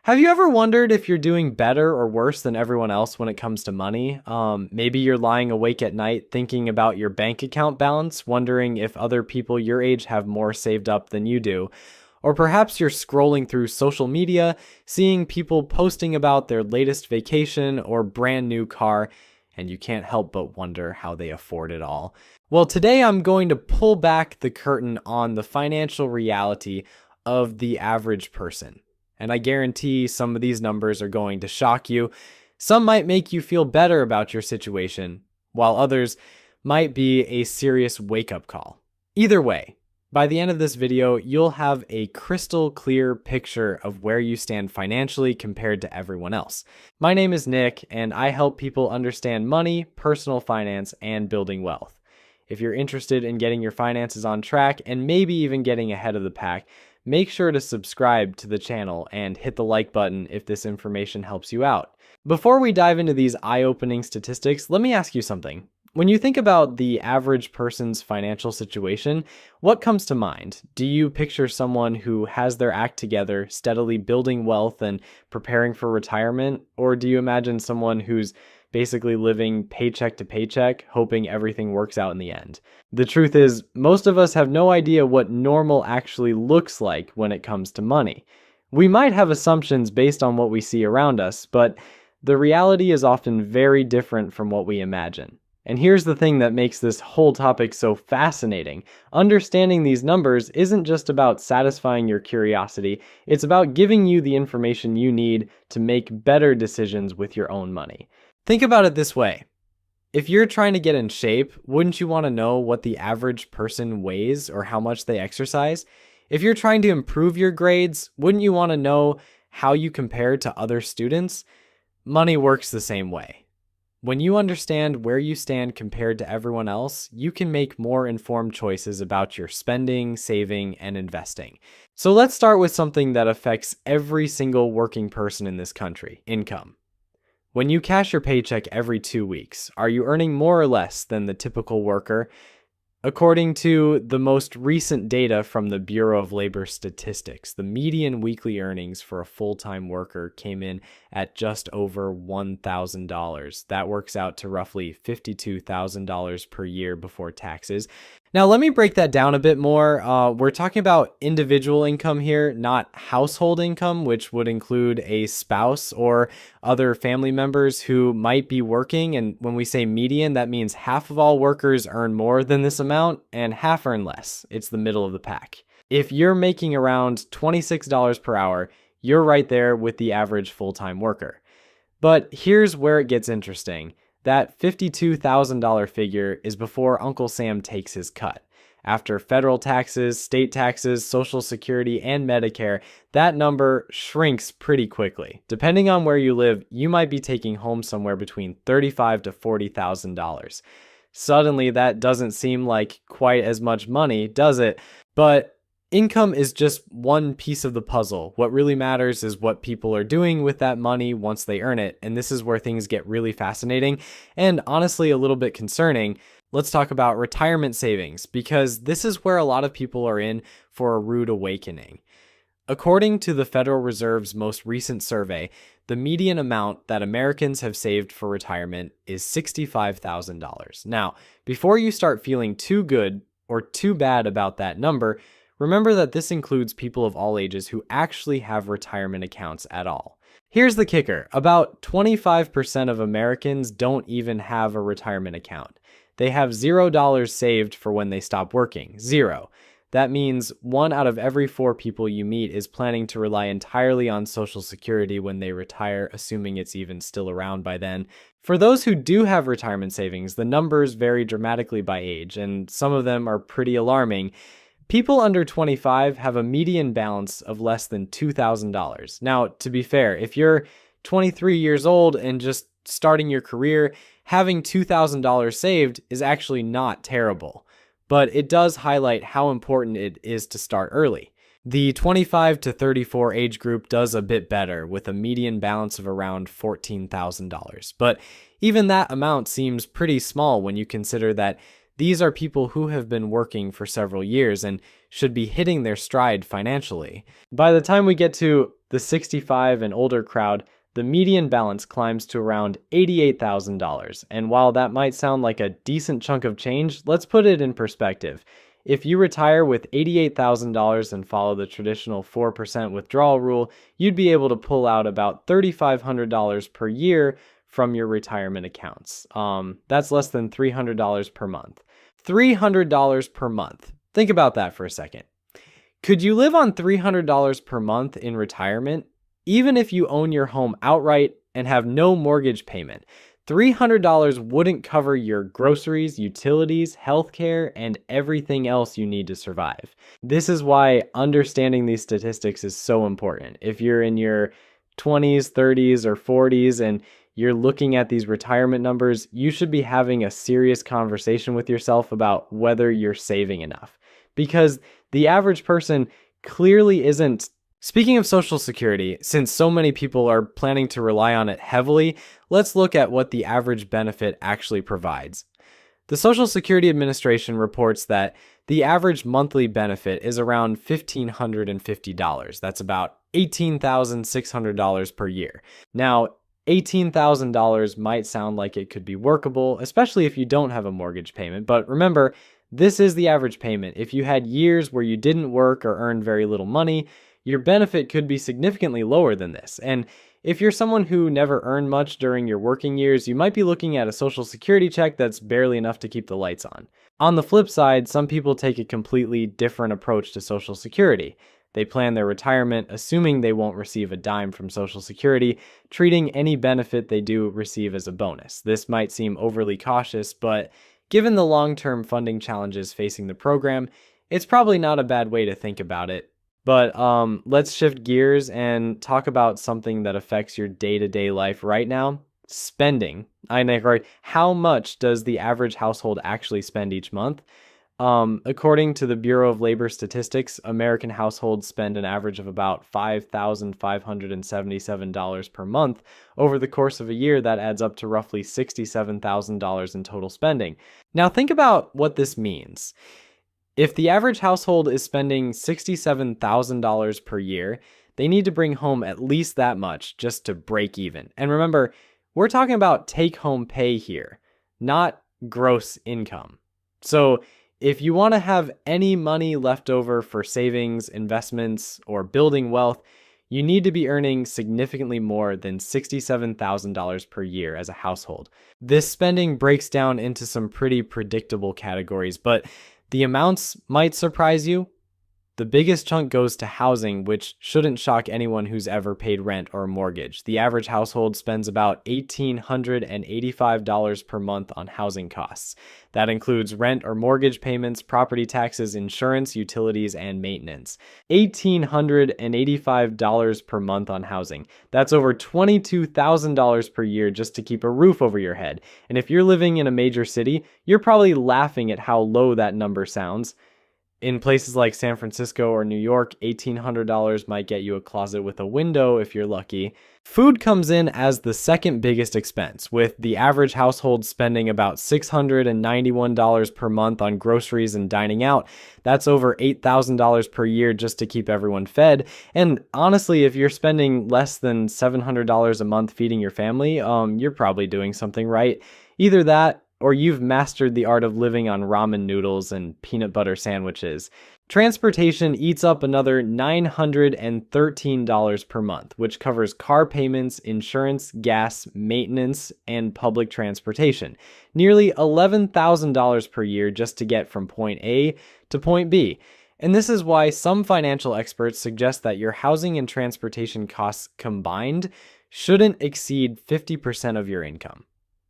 Have you ever wondered if you're doing better or worse than everyone else when it comes to money? Maybe you're lying awake at night thinking about your bank account balance, wondering if other people your age have more saved up than you do. Or perhaps you're scrolling through social media, seeing people posting about their latest vacation or brand new car, and you can't help but wonder how they afford it all. Well, today I'm going to pull back the curtain on the financial reality of the average person. And I guarantee some of these numbers are going to shock you. Some might make you feel better about your situation, while others might be a serious wake-up call. Either way, by the end of this video, you'll have a crystal clear picture of where you stand financially compared to everyone else. My name is Nick, and I help people understand money, personal finance, and building wealth. If you're interested in getting your finances on track and maybe even getting ahead of the pack, make sure to subscribe to the channel and hit the like button if this information helps you out. Before we dive into these eye-opening statistics, let me ask you something. When you think about the average person's financial situation, what comes to mind? Do you picture someone who has their act together, steadily building wealth and preparing for retirement? Or do you imagine someone who's basically living paycheck to paycheck, hoping everything works out in the end? The truth is, most of us have no idea what normal actually looks like when it comes to money. We might have assumptions based on what we see around us, but the reality is often very different from what we imagine. And here's the thing that makes this whole topic so fascinating. Understanding these numbers isn't just about satisfying your curiosity, it's about giving you the information you need to make better decisions with your own money. Think about it this way. If you're trying to get in shape, wouldn't you want to know what the average person weighs or how much they exercise? If you're trying to improve your grades, wouldn't you want to know how you compare to other students? Money works the same way. When you understand where you stand compared to everyone else, you can make more informed choices about your spending, saving, and investing. So let's start with something that affects every single working person in this country: income. When you cash your paycheck every 2 weeks, are you earning more or less than the typical worker? According to the most recent data from the Bureau of Labor Statistics, the median weekly earnings for a full-time worker came in at just over $1,000. That works out to roughly $52,000 per year before taxes. Now, let me break that down a bit more. We're talking about individual income here, not household income, which would include a spouse or other family members who might be working. And when we say median, that means half of all workers earn more than this amount and half earn less. It's the middle of the pack. If you're making around $26 per hour, you're right there with the average full-time worker. But here's where it gets interesting. That $52,000 figure is before Uncle Sam takes his cut. After federal taxes, state taxes, Social Security, and Medicare, that number shrinks pretty quickly. Depending on where you live, you might be taking home somewhere between $35,000 to $40,000. Suddenly, that doesn't seem like quite as much money, does it? But income is just one piece of the puzzle. What really matters is what people are doing with that money once they earn it. And this is where things get really fascinating and honestly a little bit concerning. Let's talk about retirement savings, because this is where a lot of people are in for a rude awakening. According to the Federal Reserve's most recent survey, the median amount that Americans have saved for retirement is $65,000. Now, before you start feeling too good or too bad about that number, remember that this includes people of all ages who actually have retirement accounts at all. Here's the kicker. About 25% of Americans don't even have a retirement account. They have $0 saved for when they stop working. Zero. That means 1 out of every 4 people you meet is planning to rely entirely on Social Security when they retire, assuming it's even still around by then. For those who do have retirement savings, the numbers vary dramatically by age, and some of them are pretty alarming. People under 25 have a median balance of less than $2,000. Now, to be fair, if you're 23 years old and just starting your career, having $2,000 saved is actually not terrible. But it does highlight how important it is to start early. The 25 to 34 age group does a bit better, with a median balance of around $14,000. But even that amount seems pretty small when you consider that these are people who have been working for several years, and should be hitting their stride financially. By the time we get to the 65 and older crowd, the median balance climbs to around $88,000. And while that might sound like a decent chunk of change, let's put it in perspective. If you retire with $88,000 and follow the traditional 4% withdrawal rule, you'd be able to pull out about $3,500 per year from your retirement accounts. That's less than $300 per month. $300 per month. Think about that for a second. Could you live on $300 per month in retirement, even if you own your home outright and have no mortgage payment? $300 wouldn't cover your groceries, utilities, healthcare, and everything else you need to survive. This is why understanding these statistics is so important. If you're in your 20s, 30s, or 40s and you're looking at these retirement numbers, you should be having a serious conversation with yourself about whether you're saving enough. Because the average person clearly isn't. Speaking of Social Security, since so many people are planning to rely on it heavily, let's look at what the average benefit actually provides. The Social Security Administration reports that the average monthly benefit is around $1,550. That's about $18,600 per year. Now, $18,000 might sound like it could be workable, especially if you don't have a mortgage payment. But remember, this is the average payment. If you had years where you didn't work or earned very little money, your benefit could be significantly lower than this. And if you're someone who never earned much during your working years, you might be looking at a Social Security check that's barely enough to keep the lights on. On the flip side, some people take a completely different approach to Social Security. They plan their retirement assuming they won't receive a dime from Social Security, treating any benefit they do receive as a bonus. This might seem overly cautious, but given the long-term funding challenges facing the program, it's probably not a bad way to think about it. But let's shift gears and talk about something that affects your day-to-day life right now: spending. How much does the average household actually spend each month? According to the Bureau of Labor Statistics, American households spend an average of about $5,577 per month. Over the course of a year, that adds up to roughly $67,000 in total spending. Now think about what this means. If the average household is spending $67,000 per year, they need to bring home at least that much just to break even. And remember, we're talking about take-home pay here, not gross income. So if you want to have any money left over for savings, investments, or building wealth, you need to be earning significantly more than $67,000 per year as a household. This spending breaks down into some pretty predictable categories, but the amounts might surprise you. The biggest chunk goes to housing, which shouldn't shock anyone who's ever paid rent or a mortgage. The average household spends about $1,885 per month on housing costs. That includes rent or mortgage payments, property taxes, insurance, utilities, and maintenance. $1,885 per month on housing. That's over $22,000 per year just to keep a roof over your head. And if you're living in a major city, you're probably laughing at how low that number sounds. In places like San Francisco or New York, $1,800 might get you a closet with a window if you're lucky. Food comes in as the second biggest expense, with the average household spending about $691 per month on groceries and dining out. That's over $8,000 per year just to keep everyone fed. And honestly, if you're spending less than $700 a month feeding your family, you're probably doing something right. Either that, or you've mastered the art of living on ramen noodles and peanut butter sandwiches. Transportation eats up another $913 per month, which covers car payments, insurance, gas, maintenance, and public transportation. Nearly $11,000 per year just to get from point A to point B. And this is why some financial experts suggest that your housing and transportation costs combined shouldn't exceed 50% of your income.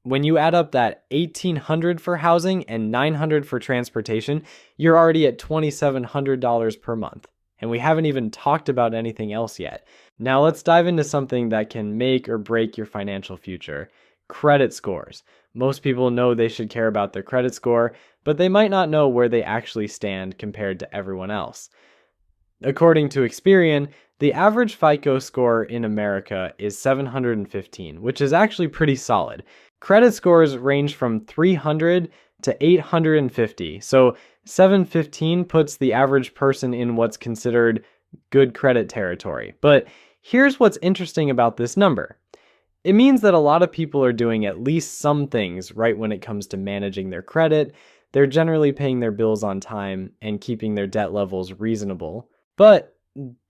When you add up that $1,800 for housing and $900 for transportation, you're already at $2,700 per month. And we haven't even talked about anything else yet. Now let's dive into something that can make or break your financial future: credit scores. Most people know they should care about their credit score, but they might not know where they actually stand compared to everyone else. According to Experian, the average FICO score in America is 715, which is actually pretty solid. Credit scores range from 300 to 850. So 715 puts the average person in what's considered good credit territory. But here's what's interesting about this number. It means that a lot of people are doing at least some things right when it comes to managing their credit. They're generally paying their bills on time and keeping their debt levels reasonable. But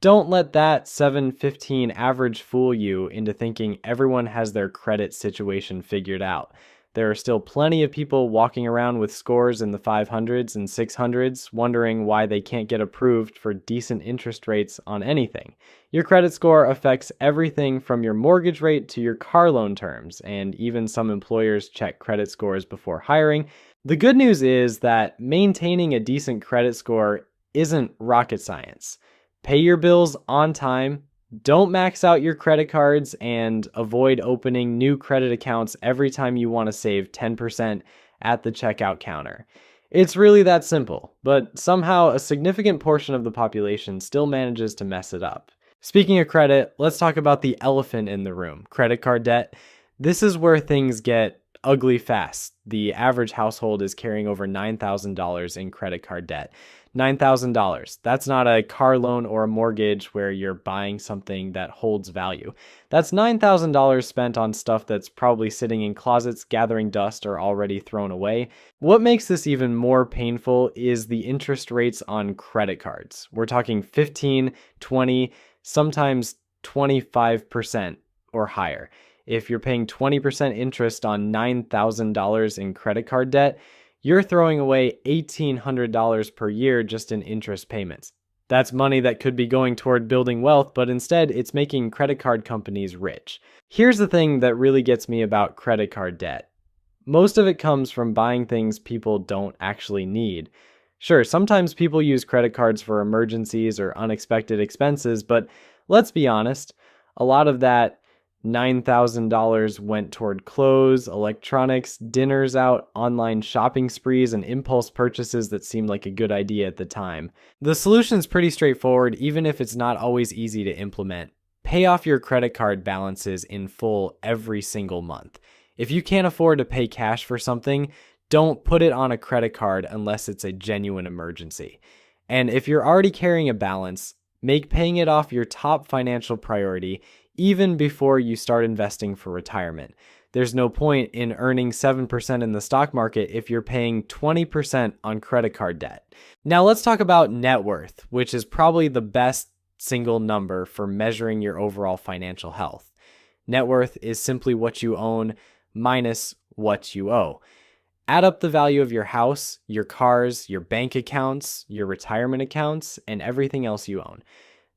don't let that 715 average fool you into thinking everyone has their credit situation figured out. There are still plenty of people walking around with scores in the 500s and 600s, wondering why they can't get approved for decent interest rates on anything. Your credit score affects everything from your mortgage rate to your car loan terms, and even some employers check credit scores before hiring. The good news is that maintaining a decent credit score isn't rocket science. Pay your bills on time, don't max out your credit cards, and avoid opening new credit accounts every time you want to save 10% at the checkout counter. It's really that simple, but somehow a significant portion of the population still manages to mess it up. Speaking of credit, let's talk about the elephant in the room, credit card debt. This is where things get ugly fast. The average household is carrying over $9,000 in credit card debt. $9,000. That's not a car loan or a mortgage where you're buying something that holds value. That's $9,000 spent on stuff that's probably sitting in closets gathering dust or already thrown away. What makes this even more painful is the interest rates on credit cards. We're talking 15, 20, sometimes 25% or higher. If you're paying 20% interest on $9,000 in credit card debt, you're throwing away $1,800 per year just in interest payments. That's money that could be going toward building wealth, but instead it's making credit card companies rich. Here's the thing that really gets me about credit card debt. Most of it comes from buying things people don't actually need. Sure, sometimes people use credit cards for emergencies or unexpected expenses, but let's be honest, a lot of that $9,000 went toward clothes, electronics, dinners out, online shopping sprees, and impulse purchases that seemed like a good idea at the time. The solution's pretty straightforward, even if it's not always easy to implement. Pay off your credit card balances in full every single month. If you can't afford to pay cash for something, don't put it on a credit card unless it's a genuine emergency. And if you're already carrying a balance, make paying it off your top financial priority even before you start investing for retirement. There's no point in earning 7% in the stock market if you're paying 20% on credit card debt. Now let's talk about net worth, which is probably the best single number for measuring your overall financial health. Net worth is simply what you own minus what you owe. Add up the value of your house, your cars, your bank accounts, your retirement accounts, and everything else you own.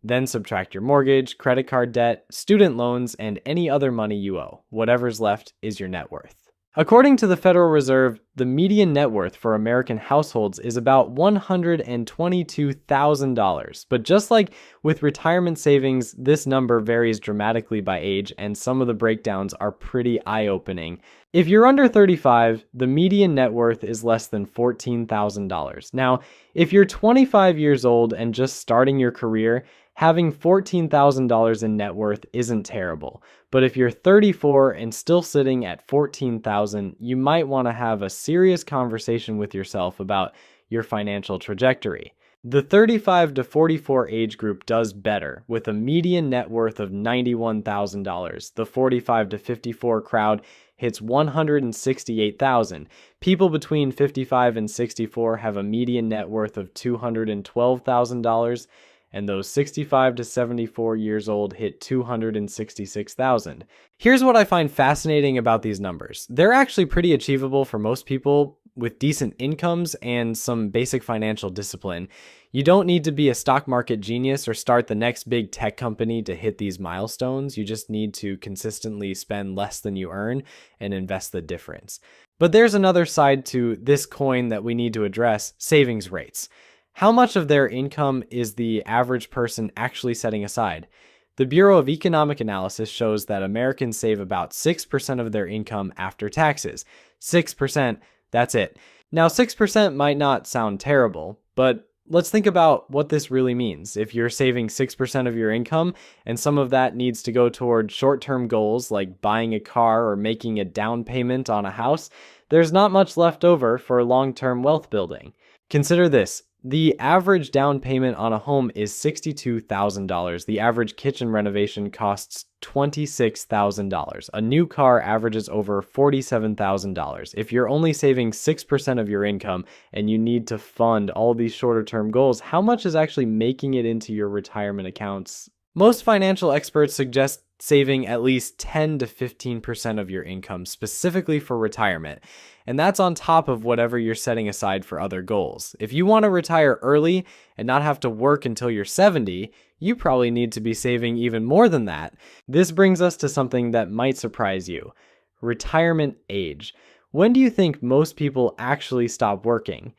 Then subtract your mortgage, credit card debt, student loans, and any other money you owe. Whatever's left is your net worth. According to the Federal Reserve, the median net worth for American households is about $122,000. But just like with retirement savings, this number varies dramatically by age, and some of the breakdowns are pretty eye-opening. If you're under 35, the median net worth is less than $14,000. Now, if you're 25 years old and just starting your career, having $14,000 in net worth isn't terrible. But if you're 34 and still sitting at $14,000, you might want to have a serious conversation with yourself about your financial trajectory. The 35 to 44 age group does better, with a median net worth of $91,000. The 45 to 54 crowd hits $168,000. People between 55 and 64 have a median net worth of $212,000. And those 65 to 74 years old hit $266,000. Here's what I find fascinating about these numbers. They're actually pretty achievable for most people with decent incomes and some basic financial discipline. You don't need to be a stock market genius or start the next big tech company to hit these milestones. You just need to consistently spend less than you earn and invest the difference. But there's another side to this coin that we need to address: savings rates. How much of their income is the average person actually setting aside? The Bureau of Economic Analysis shows that Americans save about 6% of their income after taxes. 6%, that's it. Now, 6% might not sound terrible, but Let's think about what this really means. If you're saving 6% of your income and some of that needs to go toward short-term goals like buying a car or making a down payment on a house, there's not much left over for long-term wealth building. Consider this. The average down payment on a home is $62,000. The average kitchen renovation costs $26,000. A new car averages over $47,000. If you're only saving 6% of your income and you need to fund all these shorter term goals, how much is actually making it into your retirement accounts? Most financial experts suggest saving at least 10 to 15% of your income specifically for retirement. And that's on top of whatever you're setting aside for other goals. If you want to retire early and not have to work until you're 70, you probably need to be saving even more than that. This brings us to something that might surprise you: retirement age. When do you think most people actually stop working?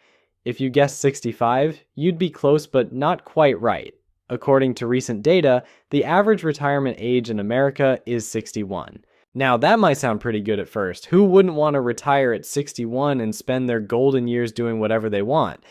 If you guessed 65, you'd be close but not quite right. According to recent data, the average retirement age in America is 61. Now, that might sound pretty good at first. Who wouldn't want to retire at 61 and spend their golden years doing whatever they want?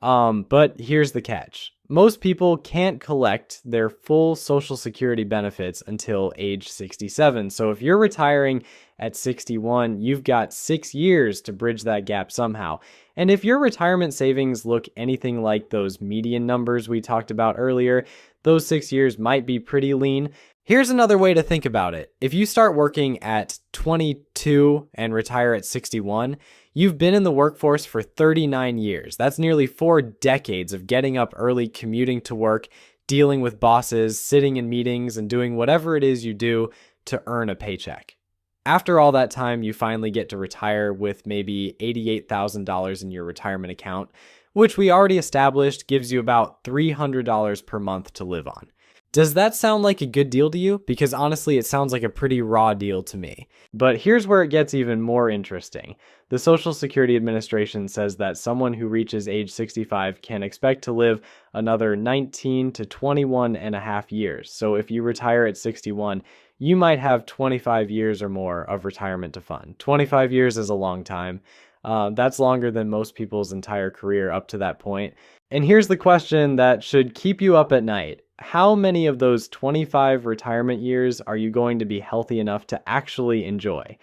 But here's the catch. Most people can't collect their full Social Security benefits until age 67. So if you're retiring at 61, you've got 6 years to bridge that gap somehow. And if your retirement savings look anything like those median numbers we talked about earlier, those 6 years might be pretty lean. Here's another way to think about it. If you start working at 22 and retire at 61, you've been in the workforce for 39 years. That's nearly 4 decades of getting up early, commuting to work, dealing with bosses, sitting in meetings, and doing whatever it is you do to earn a paycheck. After all that time, you finally get to retire with maybe $88,000 in your retirement account, which we already established gives you about $300 per month to live on. Does that sound like a good deal to you? Because honestly, it sounds like a pretty raw deal to me. But here's where it gets even more interesting. The Social Security Administration says that someone who reaches age 65 can expect to live another 19 to 21 and a half years. So if you retire at 61, you might have 25 years or more of retirement to fund. 25 years is a long time. That's longer than most people's entire career up to that point. And here's the question that should keep you up at night. How many of those 25 retirement years are you going to be healthy enough to actually enjoy?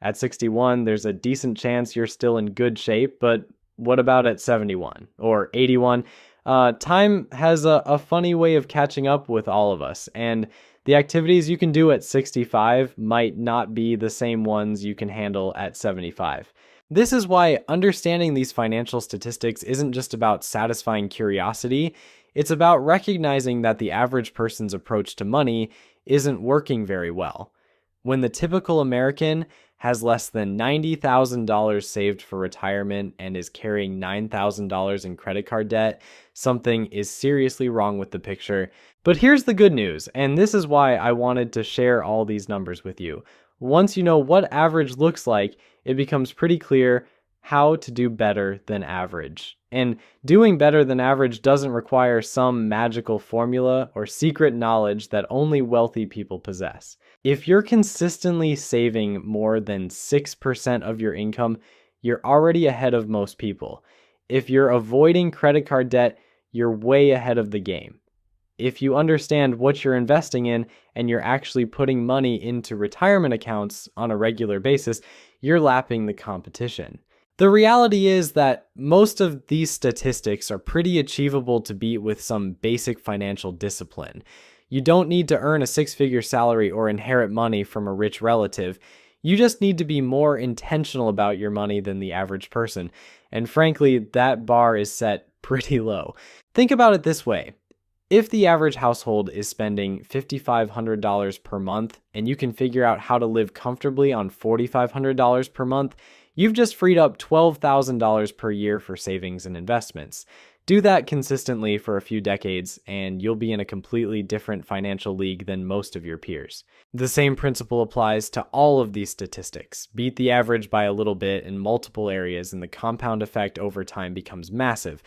At 61, there's a decent chance you're still in good shape, but what about at 71 or 81? Time has a funny way of catching up with all of us, and the activities you can do at 65 might not be the same ones you can handle at 75. This is why understanding these financial statistics isn't just about satisfying curiosity. It's about recognizing that the average person's approach to money isn't working very well. When the typical American has less than $90,000 saved for retirement and is carrying $9,000 in credit card debt, something is seriously wrong with the picture. But here's the good news, and this is why I wanted to share all these numbers with you. Once you know what average looks like, it becomes pretty clear how to do better than average. And doing better than average doesn't require some magical formula or secret knowledge that only wealthy people possess. If you're consistently saving more than 6% of your income, you're already ahead of most people. If you're avoiding credit card debt, you're way ahead of the game. If you understand what you're investing in and you're actually putting money into retirement accounts on a regular basis, you're lapping the competition. The reality is that most of these statistics are pretty achievable to beat with some basic financial discipline. You don't need to earn a 6-figure salary or inherit money from a rich relative. You just need to be more intentional about your money than the average person. And frankly, that bar is set pretty low. Think about it this way. If the average household is spending $5,500 per month and you can figure out how to live comfortably on $4,500 per month, you've just freed up $12,000 per year for savings and investments. Do that consistently for a few decades and you'll be in a completely different financial league than most of your peers. The same principle applies to all of these statistics. Beat the average by a little bit in multiple areas and the compound effect over time becomes massive.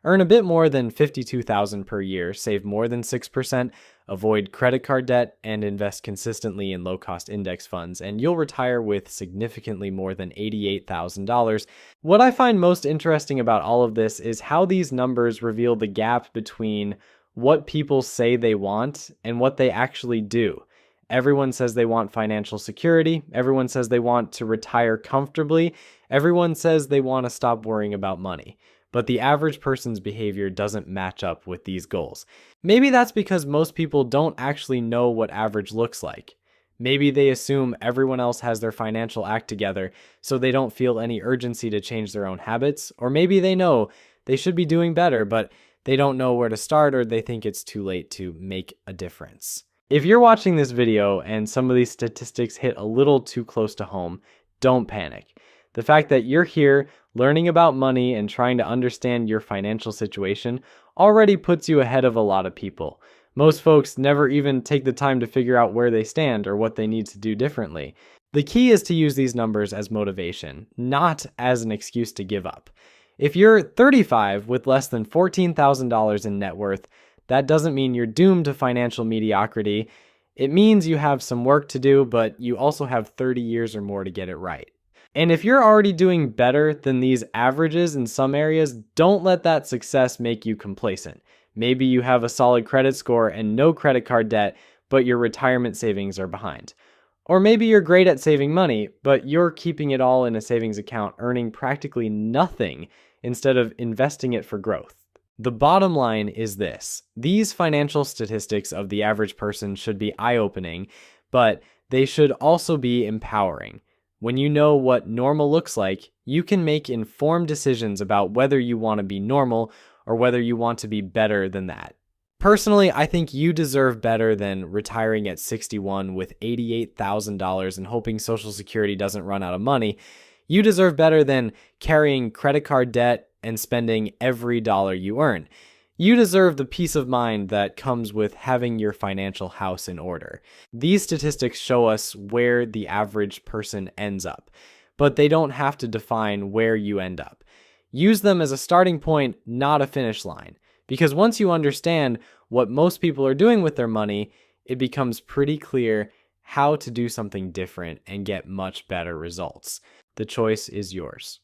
Earn a bit more than $52,000 per year, save more than 6% avoid credit card debt, and invest consistently in low-cost index funds, and you'll retire with significantly more than $88,000. What I find most interesting about all of this is how these numbers reveal the gap between what people say they want and what they actually do. Everyone says they want financial security. Everyone says they want to retire comfortably. Everyone says they want to stop worrying about money. But the average person's behavior doesn't match up with these goals. Maybe that's because most people don't actually know what average looks like. Maybe they assume everyone else has their financial act together, so they don't feel any urgency to change their own habits. Or maybe they know they should be doing better, but they don't know where to start, or they think it's too late to make a difference. If you're watching this video and some of these statistics hit a little too close to home, don't panic. The fact that you're here learning about money and trying to understand your financial situation already puts you ahead of a lot of people. Most folks never even take the time to figure out where they stand or what they need to do differently. The key is to use these numbers as motivation, not as an excuse to give up. If you're 35 with less than $14,000 in net worth, that doesn't mean you're doomed to financial mediocrity. It means you have some work to do, but you also have 30 years or more to get it right. And if you're already doing better than these averages in some areas, don't let that success make you complacent. Maybe you have a solid credit score and no credit card debt, but your retirement savings are behind. Or maybe you're great at saving money, but you're keeping it all in a savings account, earning practically nothing instead of investing it for growth. The bottom line is this: these financial statistics of the average person should be eye-opening, but they should also be empowering. When you know what normal looks like, you can make informed decisions about whether you want to be normal or whether you want to be better than that. Personally, I think you deserve better than retiring at 61 with $88,000 and hoping Social Security doesn't run out of money. You deserve better than carrying credit card debt and spending every dollar you earn. You deserve the peace of mind that comes with having your financial house in order. These statistics show us where the average person ends up, but they don't have to define where you end up. Use them as a starting point, not a finish line, because once you understand what most people are doing with their money, it becomes pretty clear how to do something different and get much better results. The choice is yours.